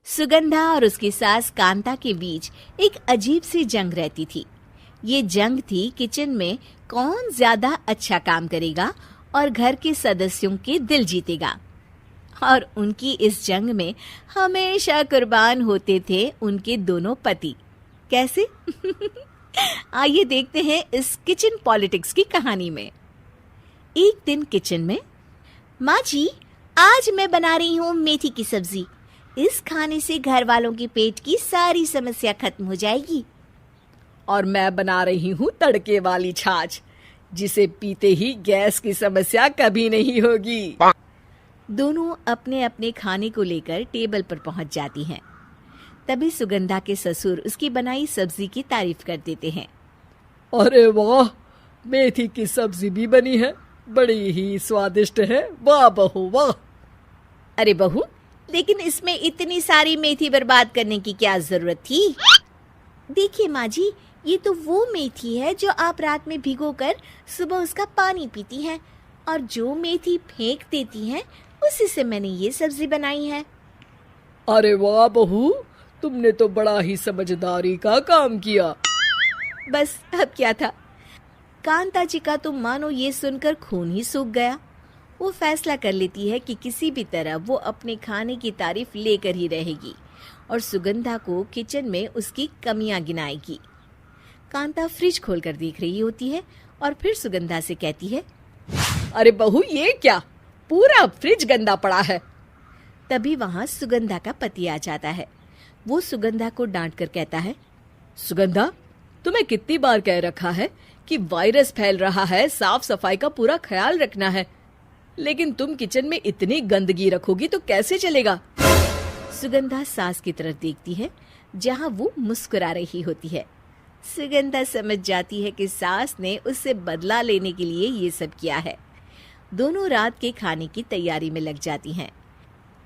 सुगंधा और उसकी सास कांता के बीच एक अजीब सी जंग रहती थी। ये जंग थी किचन में कौन ज्यादा अच्छा काम करेगा और घर के सदस्यों के दिल जीतेगा। और उनकी इस जंग में हमेशा कुर्बान होते थे उनके दोनों पति। कैसे? आइए देखते हैं इस किचन पॉलिटिक्स की कहानी में। एक दिन किचन में, माँ जी, आज मैं बना रही हूँ मेथी की सब्जी। इस खाने से घर वालों के पेट की सारी समस्या खत्म हो जाएगी। और मैं बना रही हूँ तड़के वाली छाछ, जिसे पीते ही गैस की समस्या कभी नहीं होगी। दोनों अपने अपने खाने को लेकर टेबल पर पहुंच जाती हैं। तभी सुगंधा के ससुर उसकी बनाई सब्जी की तारीफ कर देते हैं। अरे वाह, मेथी की सब्जी भी बनी है, बड़ी ही स्वादिष्ट है। वाह बहू वाह। अरे बहू, लेकिन इसमें इतनी सारी मेथी बर्बाद करने की क्या जरूरत थी? देखिए माँ जी, ये तो वो मेथी है जो आप रात में भिगोकर सुबह उसका पानी पीती हैं, और जो मेथी फेंक देती हैं उसी से मैंने ये सब्जी बनाई है। अरे वाह बहू, तुमने तो बड़ा ही समझदारी का काम किया। बस अब क्या था, कांता जी का तो मानो ये सुनकर खून ही सूख गया। वो फैसला कर लेती है कि किसी भी तरह वो अपने खाने की तारीफ लेकर ही रहेगी और सुगंधा को किचन में उसकी कमियां गिनाएगी। कांता फ्रिज खोलकर देख रही होती है और फिर सुगंधा से कहती है, अरे बहू, ये क्या, पूरा फ्रिज गंदा पड़ा है। तभी वहां सुगंधा का पति आ जाता है। वो सुगंधा को डांट कर कहता है, सुगंधा, तुम्हें कितनी बार कह रखा है कि वायरस फैल रहा है, साफ सफाई का पूरा ख्याल रखना है, लेकिन तुम किचन में इतनी गंदगी रखोगी तो कैसे चलेगा। सुगंधा सास की तरफ देखती है जहां वो मुस्कुरा रही होती है। सुगंधा समझ जाती है कि सास ने उससे बदला लेने के लिए ये सब किया है। दोनों रात के खाने की तैयारी में लग जाती हैं।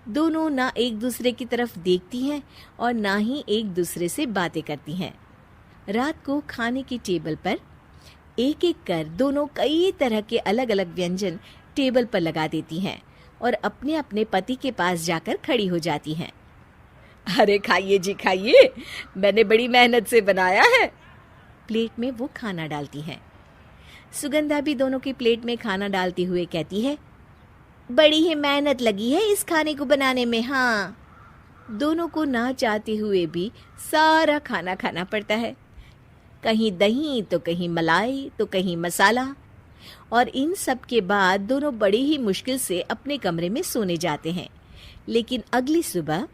दोनों ना एक दूसरे की तरफ देखती हैं और ना ही एक दूसरे से बातें करती हैं। रात को खाने की टेबल पर एक एक कर दोनों कई तरह के अलग अलग व्यंजन टेबल पर लगा देती हैं और अपने अपने पति के पास जाकर खड़ी हो जाती हैं। अरे खाइए जी खाइए, मैंने बड़ी मेहनत से बनाया है। प्लेट में वो खाना डालती हैं। सुगंधा भी दोनों की प्लेट में खाना डालते हुए कहती है, बड़ी ही मेहनत लगी है इस खाने को बनाने में। हाँ, दोनों को ना चाहते हुए भी सारा खाना खाना पड़ता है। कहीं दही तो कहीं मलाई तो कहीं मसाला। और इन सब के बाद दोनों बड़ी ही मुश्किल से अपने कमरे में सोने जाते हैं। लेकिन अगली सुबह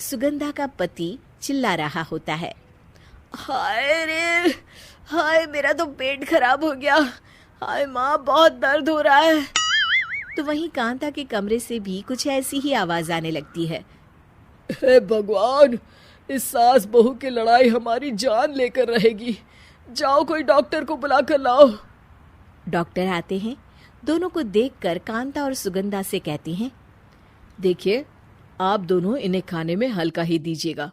सुगंधा का पति चिल्ला रहा होता है, हाय रे, हाय मेरा तो पेट खराब हो गया, हाय माँ बहुत दर्द हो रहा है। तो वहीं कांता के कमरे से भी कुछ ऐसी ही आवाज आने लगती है। हे भगवान, इस सास बहू की लड़ाई हमारी जान लेकर रहेगी। जाओ कोई डॉक्टर को बुला कर लाओ। डॉक्टर आते हैं। दोनों को देखकर कांता और सुगंधा से कहती हैं, देखिए, आप दोनों इन्हें खाने में हल्का ही दीजिएगा।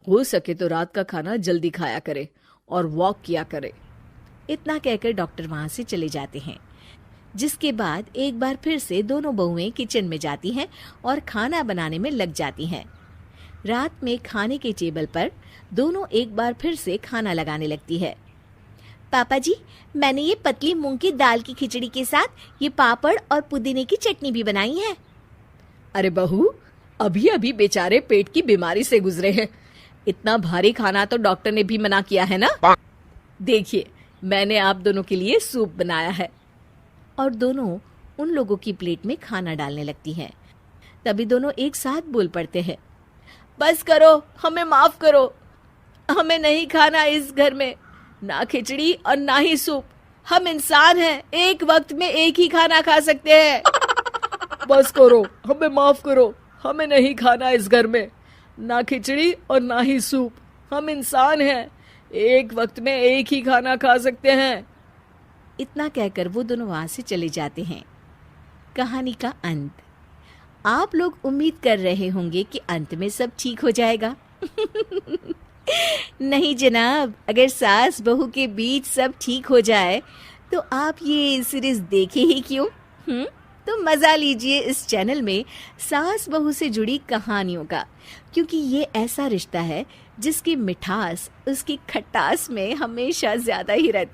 हो सके तो रात का खाना जल्दी खाया करे और वॉक किया करे। इतना कहकर डॉक्टर वहां से चले जाते हैं। जिसके बाद एक बार फिर से दोनों बहुएं किचन में जाती हैं और खाना बनाने में लग जाती हैं। रात में खाने के टेबल पर दोनों एक बार फिर से खाना लगाने लगती है। पापा जी, मैंने ये पतली मूंग की दाल की खिचड़ी के साथ ये पापड़ और पुदीने की चटनी भी बनाई है। अरे बहू, अभी अभी बेचारे पेट की बीमारी से गुजरे हैं, इतना भारी खाना तो डॉक्टर ने भी मना किया है ना। देखिए, मैंने आप दोनों के लिए सूप बनाया है। और दोनों उन लोगों की प्लेट में खाना डालने लगती हैं। तभी दोनों एक साथ बोल पड़ते हैं, बस करो, हमें माफ करो, हमें नहीं खाना इस घर में, ना खिचड़ी और ना ही सूप। हम इंसान हैं, एक वक्त में एक ही खाना खा सकते हैं। बस करो, हमें माफ करो, हमें नहीं खाना इस घर में, ना खिचड़ी और ना ही सूप। हम इंसान हैं, एक वक्त में एक ही खाना खा सकते हैं। इतना कहकर वो दोनों वहां से चले जाते हैं। कहानी का अंत। आप लोग उम्मीद कर रहे होंगे कि अंत में सब ठीक हो जाएगा। नहीं जनाब, अगर सास बहू के बीच सब ठीक हो जाए तो आप ये सीरीज देखे ही क्यों? तो मजा लीजिए इस चैनल में सास बहू से जुड़ी कहानियों का, क्योंकि ये ऐसा रिश्ता है जिसकी मिठास उसकी खटास में हमेशा ज्यादा ही रहती है।